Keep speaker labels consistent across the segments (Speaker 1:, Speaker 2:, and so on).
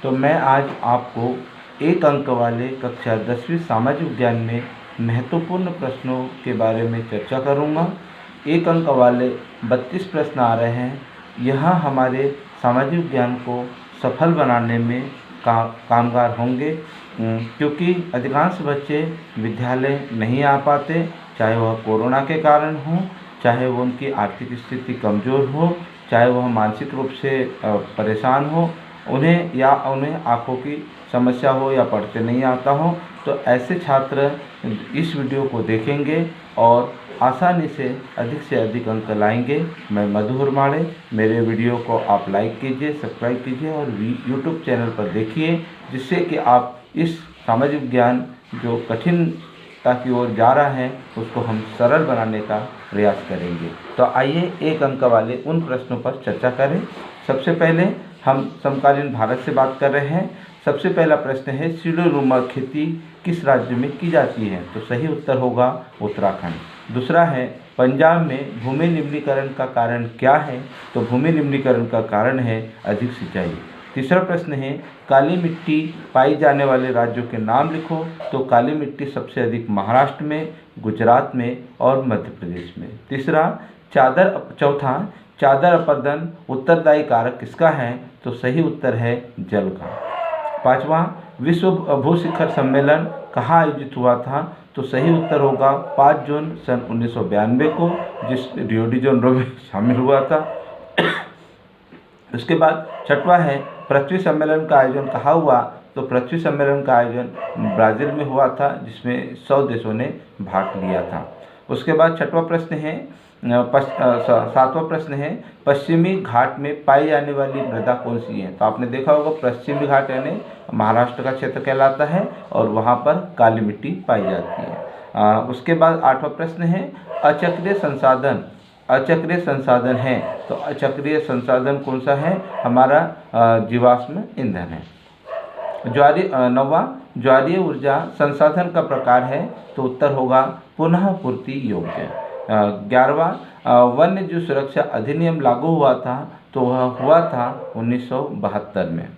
Speaker 1: तो मैं आज आपको एक अंक वाले कक्षा 10वीं सामाजिक विज्ञान में महत्वपूर्ण प्रश्नों के बारे में चर्चा करूंगा। एक अंक वाले 32 प्रश्न आ रहे हैं। यह हमारे सामाजिक विज्ञान को सफल बनाने में कामगार होंगे, क्योंकि अधिकांश बच्चे विद्यालय नहीं आ पाते, चाहे वह कोरोना के कारण हो, चाहे वो उनकी आर्थिक स्थिति कमज़ोर हो, चाहे वह मानसिक रूप से परेशान हो, उन्हें आँखों की समस्या हो या पढ़ते नहीं आता हो। तो ऐसे छात्र इस वीडियो को देखेंगे और आसानी से अधिक अंक लाएंगे। मैं मधु हुरमाड़े, मेरे वीडियो को आप लाइक कीजिए, सब्सक्राइब कीजिए और यूट्यूब चैनल पर देखिए, जिससे कि आप इस सामाजिक विज्ञान जो कठिनता की ओर जा रहा है उसको हम सरल बनाने का प्रयास करेंगे। तो आइए एक अंक वाले उन प्रश्नों पर चर्चा करें। सबसे पहले हम समकालीन भारत से बात कर रहे हैं। सबसे पहला प्रश्न है, सीढ़ीनुमा खेती किस राज्य में की जाती है? तो सही उत्तर होगा उत्तराखंड। दूसरा है, पंजाब में भूमि निम्नीकरण का कारण क्या है? तो भूमि निम्नीकरण का कारण है अधिक सिंचाई। तीसरा प्रश्न है, काली मिट्टी पाई जाने वाले राज्यों के नाम लिखो। तो काली मिट्टी सबसे अधिक महाराष्ट्र में, गुजरात में और मध्य प्रदेश में। चौथा, चादर अपरदन उत्तरदायी कारक किसका है? तो सही उत्तर है जल का। पांचवा, विश्व भूशिखर सम्मेलन कहाँ आयोजित हुआ था? तो सही उत्तर होगा 5 जून सन 1992 को, जिस रियो डी जेनेरो में शामिल हुआ था। उसके बाद छठवां है, पृथ्वी सम्मेलन का आयोजन कहाँ हुआ? तो पृथ्वी सम्मेलन का आयोजन ब्राज़ील में हुआ था, जिसमें 100 देशों ने भाग लिया था। उसके बाद सातवां प्रश्न है, पश्चिमी घाट में पाई जाने वाली मृदा कौन सी है? तो आपने देखा होगा पश्चिमी घाट यानी महाराष्ट्र का क्षेत्र कहलाता है और वहाँ पर काली मिट्टी पाई जाती है। उसके बाद 8वां प्रश्न है, अचक्रिय संसाधन है। तो अचक्रिय संसाधन कौन सा है? हमारा जीवाश्म ईंधन है। 9वां, ज्वारीय ऊर्जा संसाधन का प्रकार है। तो उत्तर होगा पुनः पूर्ति योग्य। 11वां, वन्य जीव सुरक्षा अधिनियम लागू हुआ था। तो वह हुआ था 1972 में।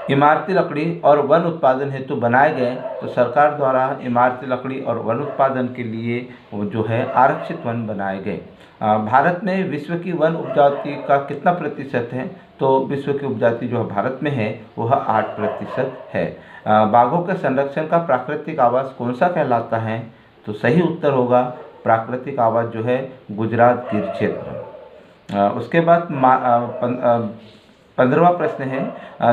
Speaker 1: इमारती लकड़ी और वन उत्पादन हेतु बनाए गए। तो सरकार द्वारा इमारती लकड़ी और वन उत्पादन के लिए जो है आरक्षित वन बनाए गए। भारत में विश्व की वन उपजाति का कितना प्रतिशत है? तो विश्व की उपजाति जो भारत में है वह 8% है। बाघों के संरक्षण का प्राकृतिक आवास कौन सा कहलाता है? तो सही उत्तर होगा प्राकृतिक आवास जो है गुजरात गिर क्षेत्र। उसके बाद 15वां प्रश्न है,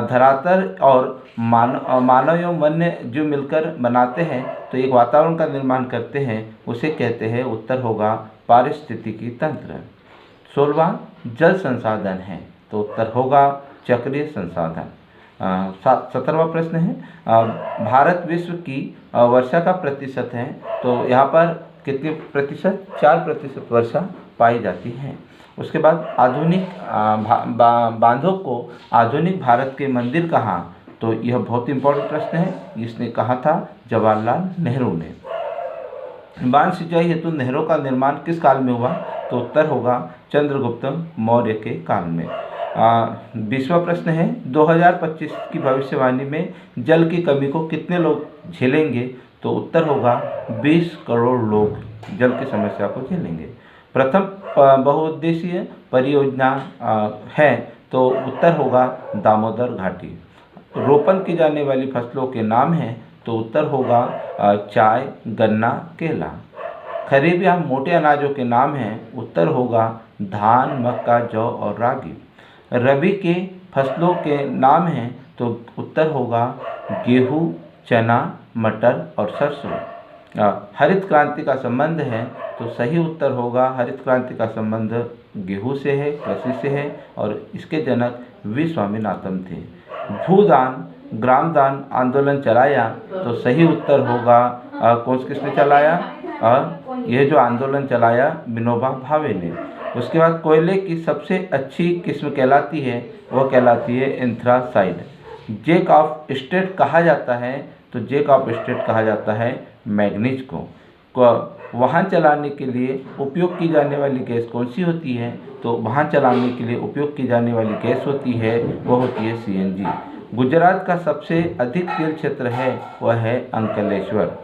Speaker 1: धरातल और मानव एवं वन्य जीव मिलकर बनाते हैं तो एक वातावरण का निर्माण करते हैं, उसे कहते हैं। उत्तर होगा पारिस्थितिकी तंत्र। 16वां, जल संसाधन है। तो उत्तर होगा चक्रीय संसाधन। 17वां प्रश्न है, भारत विश्व की वर्षा का प्रतिशत है। तो यहाँ पर कितने प्रतिशत? 4% वर्षा पाई जाती है। उसके बाद आधुनिक बांधों को आधुनिक भारत के मंदिर कहाँ? तो यह बहुत इंपॉर्टेंट प्रश्न है। इसने कहा था जवाहरलाल नेहरू ने। बांध सिंचाई हेतु नहरों का निर्माण किस काल में हुआ? तो उत्तर होगा चंद्रगुप्त मौर्य के काल में। 20वां प्रश्न है, 2025 की भविष्यवाणी में जल की कमी को कितने लोग झेलेंगे? तो उत्तर होगा 20 करोड़ लोग जल की समस्या को झेलेंगे। प्रथम बहुउद्देशीय परियोजना है। तो उत्तर होगा दामोदर घाटी। रोपण की जाने वाली फसलों के नाम हैं। तो उत्तर होगा चाय, गन्ना, केला। खरीफ या मोटे अनाजों के नाम हैं। उत्तर होगा धान, मक्का, जौ और रागी। रबी के फसलों के नाम हैं। तो उत्तर होगा गेहूँ, चना, मटर और सरसों। हरित क्रांति का संबंध है। तो सही उत्तर होगा हरित क्रांति का संबंध गेहूँ से है, कृषि से है और इसके जनक वी स्वामीनाथन थे। भूदान ग्रामदान आंदोलन चलाया। तो सही उत्तर होगा किसने चलाया? यह जो आंदोलन चलाया विनोबा भावे ने। उसके बाद कोयले की सबसे अच्छी किस्म कहलाती है, वह कहलाती है एंथ्रासाइड। जैक ऑफ स्टेट कहा जाता है। तो जैक ऑफ स्टेट कहा जाता है मैग्नीज को। वाहन चलाने के लिए उपयोग की जाने वाली गैस कौन सी होती है? तो वाहन चलाने के लिए उपयोग की जाने वाली गैस होती है, वह होती है सीएनजी। गुजरात का सबसे अधिक तेल क्षेत्र है, वह है अंकलेश्वर।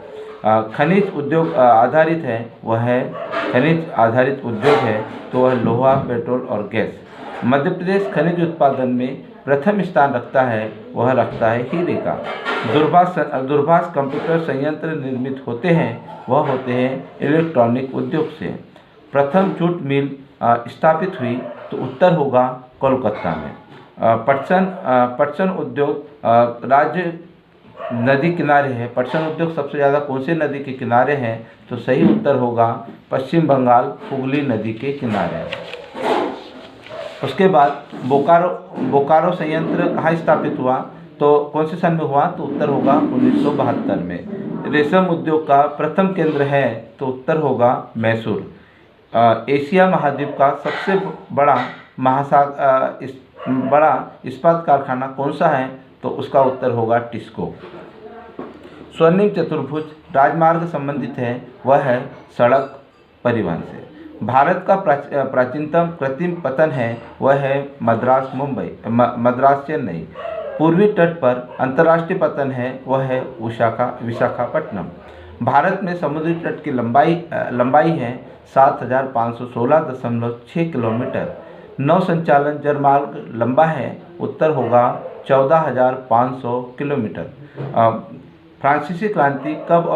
Speaker 1: खनिज उद्योग आधारित है, वह है खनिज आधारित उद्योग है, तो वह लोहा, पेट्रोल और गैस। मध्य प्रदेश खनिज उत्पादन में प्रथम स्थान रखता है, वह रखता है हीरे का। दूरभाष कंप्यूटर संयंत्र निर्मित होते हैं, वह होते हैं इलेक्ट्रॉनिक उद्योग से। प्रथम जूट मिल स्थापित हुई, तो उत्तर होगा कोलकाता में। पटसन उद्योग राज्य नदी किनारे है। पटसन उद्योग सबसे ज़्यादा कौन से नदी के किनारे हैं? तो सही उत्तर होगा पश्चिम बंगाल हुगली नदी के किनारे। उसके बाद बोकारो संयंत्र कहाँ स्थापित हुआ? तो कौन से सन में हुआ? तो उत्तर होगा 1972 में। रेशम उद्योग का प्रथम केंद्र है, तो उत्तर होगा मैसूर। एशिया महाद्वीप का सबसे बड़ा इस्पात कारखाना कौन सा है? तो उसका उत्तर होगा टिस्को। स्वर्णिम चतुर्भुज राजमार्ग संबंधित है, वह है सड़क परिवहन से। भारत का प्राचीनतम कृत्रिम पतन है, वह है मद्रास चेन्नई। पूर्वी तट पर अंतर्राष्ट्रीय पतन है, वह है विशाखापट्टनम। भारत में समुद्री तट की लंबाई है 7516.6 किलोमीटर। नौ संचालन जलमार्ग लंबा है, उत्तर होगा 14,500 किलोमीटर। फ्रांसीसी क्रांति कब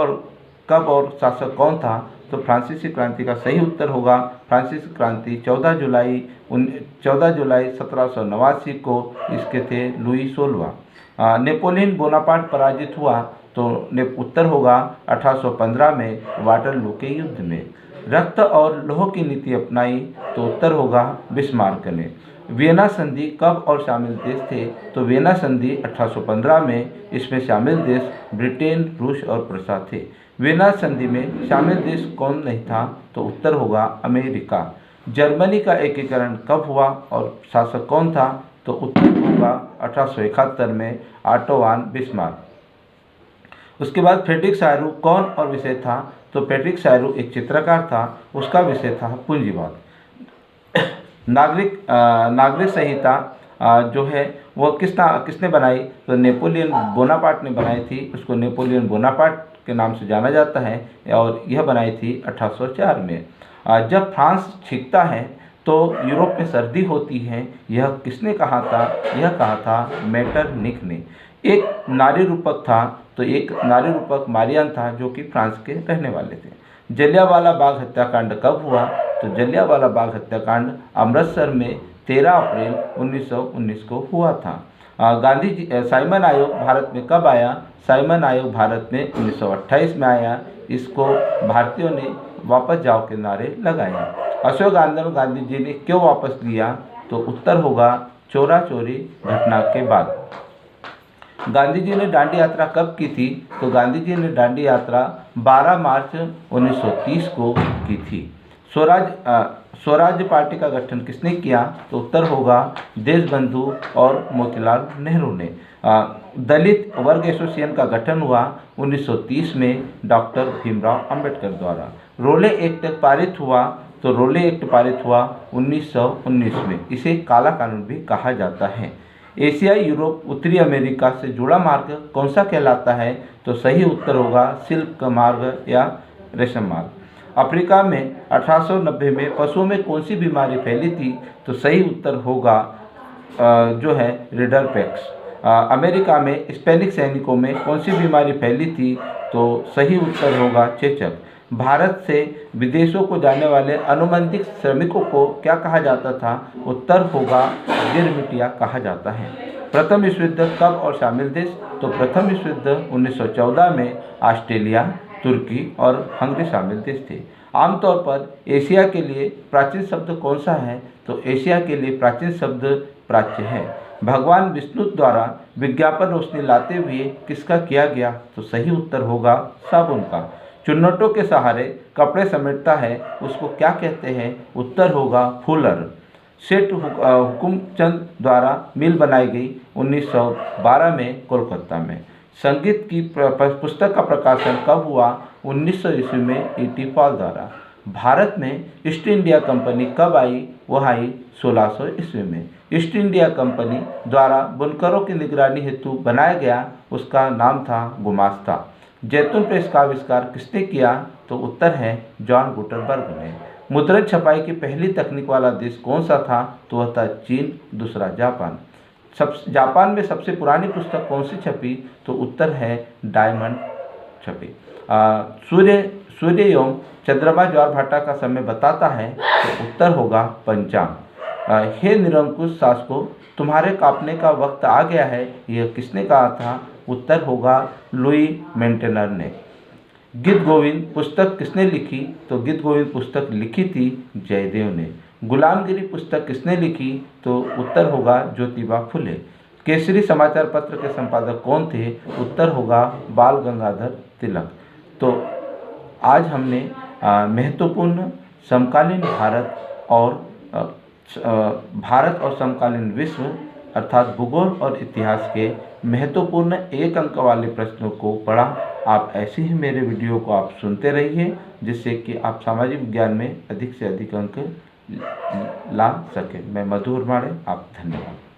Speaker 1: और शासक कौन था? तो फ्रांसीसी क्रांति का सही उत्तर होगा फ्रांसीसी क्रांति 14 जुलाई 1789 को इसके थे लुई 16वां। नेपोलियन बोनापार्ट पराजित हुआ, तो उत्तर होगा 1815 में वाटरलू के युद्ध में। रक्त और लौह की नीति अपनाई, तो उत्तर होगा बिस्मार्क ने। वियना संधि कब और शामिल देश थे? तो वियना संधि 1815 में। इसमें शामिल देश ब्रिटेन, रूस और प्रूसिया थे। वियना संधि में शामिल देश कौन नहीं था? तो उत्तर होगा अमेरिका। जर्मनी का एकीकरण कब हुआ और शासक कौन था? तो उत्तर होगा 1871 में ऑटो वॉन बिस्मार्क। उसके बाद फ्रेडरिक सायरू कौन और विषय था? तो फ्रेडरिक सायरू एक चित्रकार था, उसका विषय था पूंजीवाद। नागरिक संहिता जो है वह किसने बनाई? तो नेपोलियन बोनापार्ट ने बनाई थी। उसको नेपोलियन बोनापार्ट के नाम से जाना जाता है और यह बनाई थी 1804 में। जब फ्रांस छींकता है तो यूरोप में सर्दी होती है, यह किसने कहा था? यह कहा था मेटरनिख ने। एक नारी रूपक था, तो एक नारी रूपक मारियान था जो कि फ्रांस के रहने वाले थे। जलियांवाला बाग हत्याकांड कब हुआ? तो जलियांवाला बाग हत्याकांड अमृतसर में 13 अप्रैल 1919 को हुआ था। साइमन आयोग भारत में कब आया? साइमन आयोग भारत में 1928 में आया। इसको भारतीयों ने वापस जाओ के नारे लगाए। अशोक आंदोलन गांधी जी ने क्यों वापस लिया? तो उत्तर होगा चोरा चोरी घटना के बाद। गांधी जी ने दांडी यात्रा कब की थी? तो गांधी जी ने दांडी यात्रा 12 मार्च 1930 को की थी। स्वराज्य पार्टी का गठन किसने किया? तो उत्तर होगा देशबंधु और मोतीलाल नेहरू ने। दलित वर्ग एसोसिएशन का गठन हुआ 1930 में डॉक्टर भीमराव अंबेडकर द्वारा। रोले एक्ट पारित हुआ, तो रोले एक्ट पारित हुआ 1919 में। इसे काला कानून भी कहा जाता है। एशिया, यूरोप, उत्तरी अमेरिका से जुड़ा मार्ग कौन सा कहलाता है? तो सही उत्तर होगा सिल्क मार्ग या रेशम मार्ग। अफ्रीका में 1890 में पशुओं में कौन सी बीमारी फैली थी? तो सही उत्तर होगा जो है रिडरपेक्स। अमेरिका में स्पेनिश सैनिकों में कौन सी बीमारी फैली थी? तो सही उत्तर होगा चेचक। भारत से विदेशों को जाने वाले अनुबंधित श्रमिकों को क्या कहा जाता था? उत्तर होगा गिरमिटिया कहा जाता है। प्रथम विश्व युद्ध कब और शामिल देश? तो प्रथम विश्व युद्ध 1914 में। ऑस्ट्रेलिया, तुर्की और हंगरी शामिल देश थे। आमतौर पर एशिया के लिए प्राचीन शब्द कौन सा है? तो एशिया के लिए प्राचीन शब्द प्राच्य है। भगवान विष्णु द्वारा विज्ञापन रोशनी लाते हुए किसका किया गया? तो सही उत्तर होगा साबुन का। चुन्नटों के सहारे कपड़े समेटता है, उसको क्या कहते हैं? उत्तर होगा फूलर। सेठ हुकुमचंद द्वारा मिल बनाई गई 1912 में कोलकाता में। संगीत की पुस्तक का प्रकाशन कब हुआ? 1900 ईस्वी में E.T. पॉल द्वारा। भारत में ईस्ट इंडिया कंपनी कब आई? वह आई 1600 ईस्वी में। ईस्ट इंडिया कंपनी द्वारा बुनकरों की निगरानी हेतु बनाया गया, उसका नाम था गुमास्ता। जैतून प्रेस का आविष्कार किसने किया? तो उत्तर है जॉन गुटेनबर्ग ने। मुद्रण छपाई की पहली तकनीक वाला देश कौन सा था? तो वह था चीन, दूसरा जापान। जापान में सबसे पुरानी पुस्तक कौन सी छपी? तो उत्तर है डायमंड छपी। सूर्य एवं चंद्रमा ज्वारभाटा का समय बताता है, तो उत्तर होगा पंचांग। हे निरंकुश शासकों, तुम्हारे कांपने का वक्त आ गया है, यह किसने कहा था? उत्तर होगा लुई मेंटेनर ने। गीत गोविंद पुस्तक किसने लिखी? तो गीत गोविंद पुस्तक लिखी थी जयदेव ने। गुलामगिरी पुस्तक किसने लिखी? तो उत्तर होगा ज्योतिबा फुले। केसरी समाचार पत्र के संपादक कौन थे? उत्तर होगा बाल गंगाधर तिलक। तो आज हमने महत्वपूर्ण समकालीन भारत और समकालीन विश्व अर्थात भूगोल और इतिहास के महत्वपूर्ण एक अंक वाले प्रश्नों को पढ़ा। आप ऐसे ही मेरे वीडियो को आप सुनते रहिए, जिससे कि आप सामाजिक विज्ञान में अधिक से अधिक अंक ला सकें। मैं मधु वर्माड़े, आप धन्यवाद।